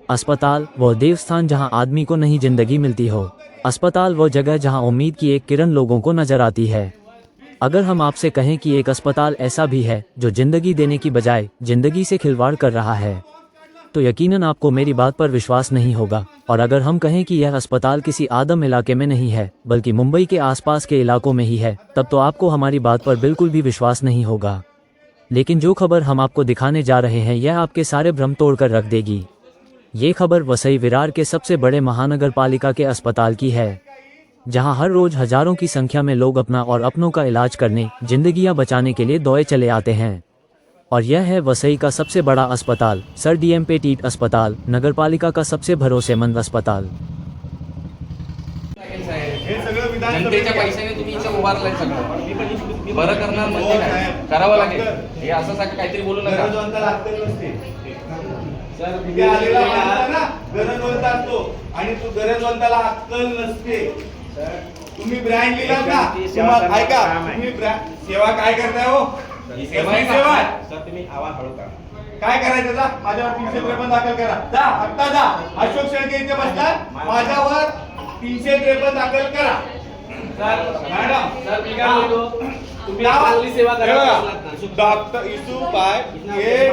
अस्पताल वो देवस्थान जहां आदमी को नई जिंदगी मिलती हो। अस्पताल वो जगह जहां उम्मीद की एक किरण लोगों को नजर आती है। अगर हम आपसे कहें कि एक अस्पताल ऐसा भी है जो जिंदगी देने की बजाय जिंदगी से खिलवाड़ कर रहा है, तो यकीनन आपको मेरी बात पर विश्वास नहीं होगा। और अगर हम कहें कि यह अस्पताल किसी आदम इलाके में नहीं है बल्कि मुंबई के आसपास के इलाकों में ही है, तब तो आपको हमारी बात पर बिल्कुल भी विश्वास नहीं होगा। लेकिन जो खबर हम आपको दिखाने जा रहे हैं यह आपके सारे भ्रम तोड़कर रख देगी। ये खबर वसई विरार के सबसे बड़े महानगर पालिका के अस्पताल की है, जहां हर रोज हजारों की संख्या में लोग अपना और अपनों का इलाज करने, जिंदगियां बचाने के लिए दौड़े चले आते हैं। और यह है वसई का सबसे बड़ा अस्पताल, सर डीएम टीट अस्पताल, नगर पालिका का सबसे भरोसेमंद अस्पताल। जनतेच्या पैशाने तुम्ही इथं उभारलाय सगळं बरं करणार म्हणजे काय करावं लागेल हे असं काहीतरी बोलू नका सर तिथे आलेला माणूस ना गरजवंत असतो आणि तू गरजवंताला अक्कल नसते। तुम्ही ब्रँड लिहिलात ना, तुम्हाला ऐका तुम्ही सेवा काय करताय हो? सेवा सर तुम्ही आवाज हळू करा। काय करायचं जा माझ्यावर 353 दाखल करा, जा आत्ता जा। अशोक शेळके इथे बसतात, माझ्यावर 353 दाखल करा। मॅडम सर मी काय बोलतो तुम्ही चांगली सेवा करा। डॉक्टर इसुबाई हे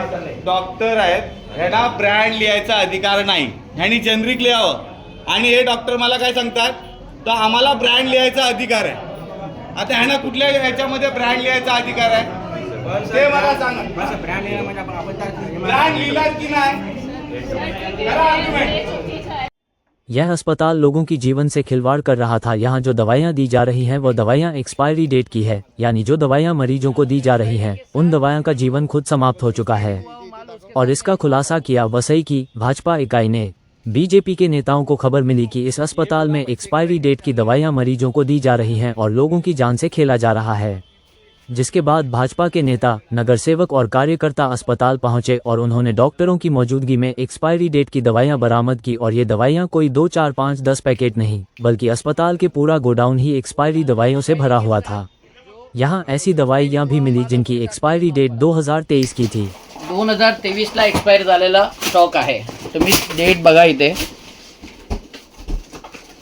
डॉक्टर आहेत, ह्यांना ब्रँड लिहायचा अधिकार नाही, ह्यांनी जेनरिक लिहावं। आणि हे डॉक्टर मला काय सांगतात तर आम्हाला ब्रँड लिहायचा अधिकार आहे। आता ह्यांना कुठल्या ह्याच्यामध्ये ब्रँड लिहायचा अधिकार आहे ते मला सांगा। ब्रँड लिहिलं म्हणजे आपण ब्रँड लिहिलात की नाही करा आर्ग्युमेंट। यह अस्पताल लोगों की जीवन से खिलवाड़ कर रहा था। यहाँ जो दवाइयाँ दी जा रही हैं वो दवाइयाँ एक्सपायरी डेट की है, यानी जो दवाइयाँ मरीजों को दी जा रही हैं उन दवाइयों का जीवन खुद समाप्त हो चुका है। और इसका खुलासा किया वसई की भाजपा इकाई ने। बीजेपी के नेताओं को खबर मिली कि इस अस्पताल में एक्सपायरी डेट की दवाइयाँ मरीजों को दी जा रही हैं और लोगों की जान से खेला जा रहा है, जिसके बाद भाजपा के नेता, नगर सेवक और कार्यकर्ता अस्पताल पहुंचे और उन्होंने डॉक्टरों की मौजूदगी में एक्सपायरी डेट की दवाइयां बरामद की। और ये दवाइयां कोई 2, 4, 5, 10 पैकेट नहीं बल्कि अस्पताल के पूरा गोडाउन ही एक्सपायरी दवाइयों से भरा हुआ था। यहाँ ऐसी दवाइयां भी मिली जिनकी एक्सपायरी डेट 2023 की थी। 2023ला एक्सपायर झालेला स्टॉक आहे। तुम्ही डेट बघा इथे,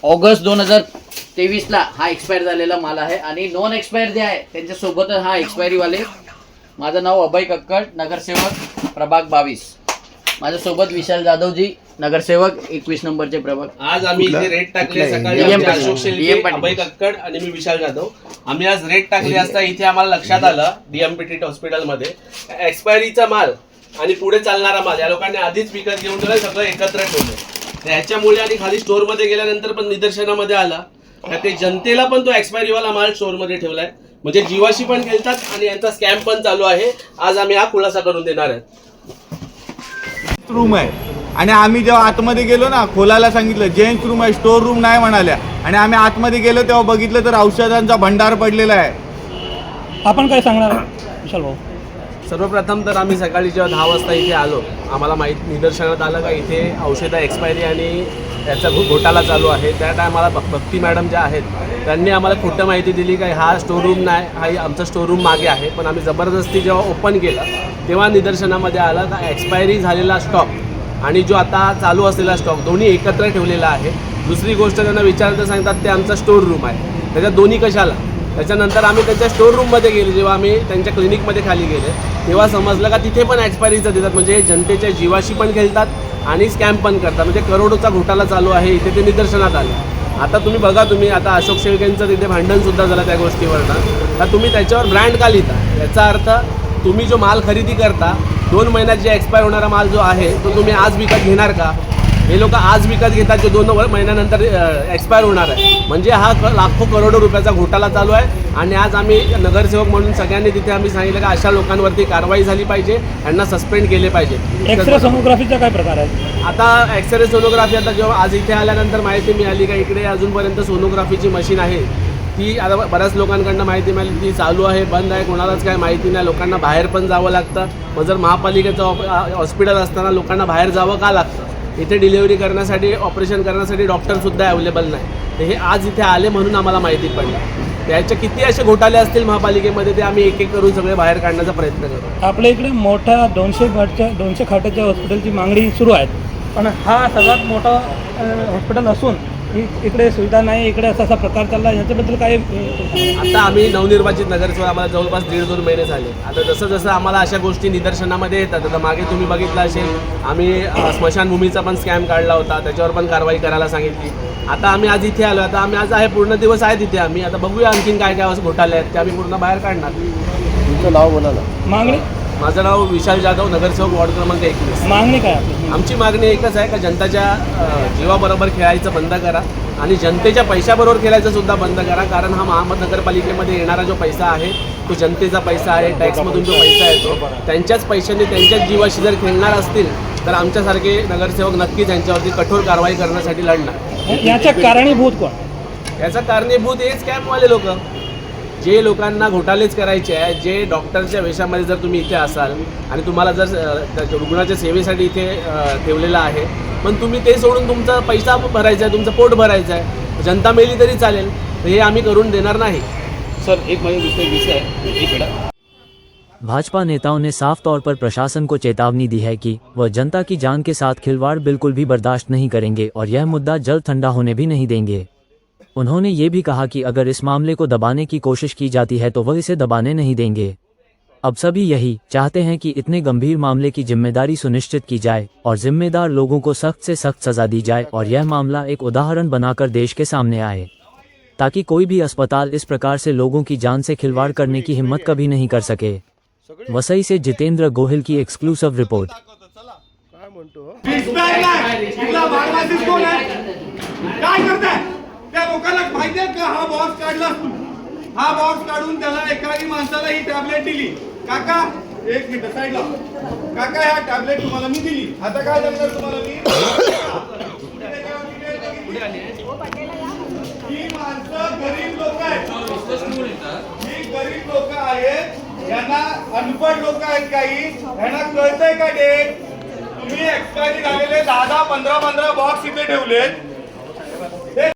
ऑगस्ट 2023ला हा एक्सपायर झालेला माल आहे। आणि नॉन एक्सपायर जे आहे त्यांच्यासोबतच हा एक्सपायरी वाले। माझं नाव अभय कक्कड, नगरसेवक प्रभाग 22। माझ्यासोबत विशाल जाधवजी, नगरसेवक 21 नंबरचे प्रभाग। आज आम्ही इथे रेट टाकले सकाळी, अशोक शेळके, अभय कक्कड आणि मी विशाल जाधव। आम्ही आज रेट टाकले असता इथे आम्हाला लक्षात आलं डीएमपीटी हॉस्पिटलमध्ये एक्सपायरीचा माल आणि पुढे चालणारा माल या लोकांनी आधीच विकत घेऊन ठेवला, सगळं एकत्र ठेवलं। ह्याच्यामुळे आणि खाली स्टोअरमध्ये गेल्यानंतर पण निदर्शनामध्ये आला ते जनतेला पण तो एक्सपायरीवाला माल स्टोअरमध्ये ठेवलाय, म्हणजे जीवाशी पण खेळतात आणि यांचा स्कॅम पण चालू आहे। आज आम्ही हा खुलासा करून देणार आहे। रूम आहे आणि आम्ही जेव्हा आतमध्ये गेलो ना, खोलायला सांगितलं जेंट्स रूम आहे, स्टोर रूम नाही म्हणाल्या। आणि आम्ही आतमध्ये गेलो तेव्हा बघितलं तर औषधांचा भंडार पडलेला आहे। आपण काय सांगणार विशाल भाऊ? सर्वप्रथम तर आम्ही सकाळी जेव्हा 10 वाजता इथे आलो, आम्हाला निदर्शनात आलं का इथे औषधं एक्सपायरी आणि याचा खूप घोटाळा चालू आहे। त्या टायमाला भक्ती मॅडम ज्या आहेत त्यांनी आम्हाला खोटं माहिती दिली का हा स्टोर रूम नाही, हा आमचा स्टोर रूम मागे आहे। पण आम्ही जबरदस्ती जेव्हा ओपन केलं तेव्हा निदर्शनामध्ये आलं का एक्सपायरी झालेला स्टॉक आणि जो आता चालू असलेला स्टॉक दोन्ही एकत्र ठेवलेला आहे। दुसरी गोष्ट त्यांना विचारता सांगतात ते आमचा स्टोर रूम आहे, त्याच्यात दोन्ही कशाला? त्याच्यानंतर आम्ही त्यांच्या स्टोर रूममध्ये गेले, जेव्हा आम्ही त्यांच्या क्लिनिकमध्ये खाली गेले तेव्हा समजलं का तिथे पण एक्सपायरीचं देतात, म्हणजे जनतेच्या जीवाशी पण खेळतात आणि स्कॅम पण करतात, म्हणजे करोडोचा घोटाळा चालू आहे। इथे ते निदर्शनात आलं। आता तुम्ही बघा, तुम्ही आता अशोक शेळकेंचं तिथे भांडणसुद्धा झालं त्या गोष्टीवरनं, तर तुम्ही त्याच्यावर ब्रँड का लिहिता? याचा अर्थ तुम्ही जो माल खरेदी करता 2 महिन्यात जे एक्सपायर होणारा माल जो आहे तो तुम्ही आज विकत घेणार का? हे लोक आज विकत घेतात जे 2 महिन्यानंतर एक्सपायर होणार आहे, म्हणजे हा लाखो करोडो रुपयाचा घोटाळा चालू आहे। आणि आज आम्ही नगरसेवक म्हणून सगळ्यांनी तिथे आम्ही सांगितलं की अशा लोकांवरती कारवाई झाली पाहिजे, यांना सस्पेंड केले पाहिजे। एक्सरे सोनोग्राफीचा काय प्रकार आहे? आता एक्सरे सोनोग्राफी आता जेव्हा आज इथे आल्यानंतर माहिती मिळाली का इकडे अजूनपर्यंत सोनोग्राफीची मशीन आहे ती आता बऱ्याच लोकांकडनं माहिती मिळाली ती चालू आहे, बंद आहे, कोणालाच काय माहिती नाही। लोकांना बाहेर पण जावं लागतं। मग जर महापालिकेचं हॉस्पिटल असताना लोकांना बाहेर जावं का लागतं? इथे डिलिव्हरी करण्यासाठी, ऑपरेशन करण्यासाठी डॉक्टरसुद्धा अवेलेबल नाही। तर हे आज इथे आले म्हणून आम्हाला माहिती पडलं। याचे किती असे घोटाळे असतील महापालिकेमध्ये ते आम्ही एक एक करून सगळे बाहेर काढण्याचा प्रयत्न करतो। आपल्या इकडे मोठ्या 200 खाटाच्या हॉस्पिटलची मागणी सुरू आहे, पण हा सगळ्यात मोठा हॉस्पिटल असून इकडे सुविधा नाही, इकडे असा प्रकार चालला, याच्याबद्दल काय आता आम्ही नवनिर्वाचित नगरसेवक, आम्हाला जवळपास 1.5-2 महिने झाले. आता जसं जसं आम्हाला अशा गोष्टी निदर्शनामध्ये येतात, आता मागे तुम्ही बघितलं असेल आम्ही स्मशानभूमीचा पण स्कॅम काढला होता, त्याच्यावर पण कारवाई करायला सांगितली. आता आम्ही आज इथे आलो, आता आम्ही आज आहे पूर्ण दिवस आहे तिथे आम्ही. आता बघूया आणखीन काय काय घोटाळे आहेत ते आम्ही पूर्ण बाहेर काढणार. तुमचं नाव बोला ना. मागणी माझं नाव विशाल जाधव, नगरसेवक वार्ड क्रमांक 21. मागणी काय आपली? आमची मागणी एकच आहे का जनताच्या जीवाबरोबर खेळायचं बंद करा आणि जनतेच्या पैशाबरोबर खेळायचं सुद्धा बंद करा. कारण हा महानगरपालिकेमध्ये येणारा जो पैसा आहे तो जनतेचा पैसा आहे, टॅक्समधून जो पैसा येतो त्यांच्याच पैशाने त्यांच्याच जीवाशी जर खेळणार असतील तर आमच्यासारखे नगरसेवक नक्कीच यांच्यावरती कठोर कारवाई करण्यासाठी लढणार. याच्या कारणीभूत कोण? याचा कारणीभूत हे स्कॅमवाले लोक, जे लोकांना घोटाळेच करायचे आहे. जे डॉक्टरच्या वेशामध्ये जर तुम्ही इथे असाल आणि तुम्हाला जर रुग्णाच्या सेवेसाठी इथे ठेवलेलं आहे, पण तुम्ही ते सोडून तुमचा पैसा भरायचा आहे, तुमचं पोट भरायचं आहे, जनता मेली तरी चालेल, तर हे आम्ही करून देणार नाही. सर एक माझे दुसरा विषय आहे, एक मिनिट. भाजपा नेताओं ने साफ तौर पर प्रशासन को चेतावनी दी है कि वह जनता की जान के साथ खिलवाड़ बिल्कुल भी बर्दाश्त नहीं करेंगे और यह मुद्दा जल्द ठंडा होने भी नहीं देंगे। उन्होंने ये भी कहा कि अगर इस मामले को दबाने की कोशिश की जाती है तो वह इसे दबाने नहीं देंगे। अब सभी यही चाहते हैं कि इतने गंभीर मामले की जिम्मेदारी सुनिश्चित की जाए और जिम्मेदार लोगों को सख्त से सख्त सजा दी जाए और यह मामला एक उदाहरण बनाकर देश के सामने आए, ताकि कोई भी अस्पताल इस प्रकार से लोगों की जान से खिलवाड़ करने की हिम्मत कभी नहीं कर सके। वसई से जितेंद्र गोहिल की एक्सक्लूसिव रिपोर्ट। काय करताय त्या लोकांना माहिती आहे का? हा बॉक्स काढला, हा बॉक्स काढून त्याला एखादी माणसाला ही टॅबलेट दिली. काका एक मिनिट साईडला, काका ह्या टॅबलेट तुम्हाला मी दिली, आता काय करणार तुम्हाला मी? ही माणसं गरीब लोक आहेत, ही गरीब लोक आहेत, यांना अनपढ लोक आहेत, काही यांना कळतंय का डेट? तुम्ही एक्सपायरी झालेले 10-15 बॉक्स इथे ठेवलेत.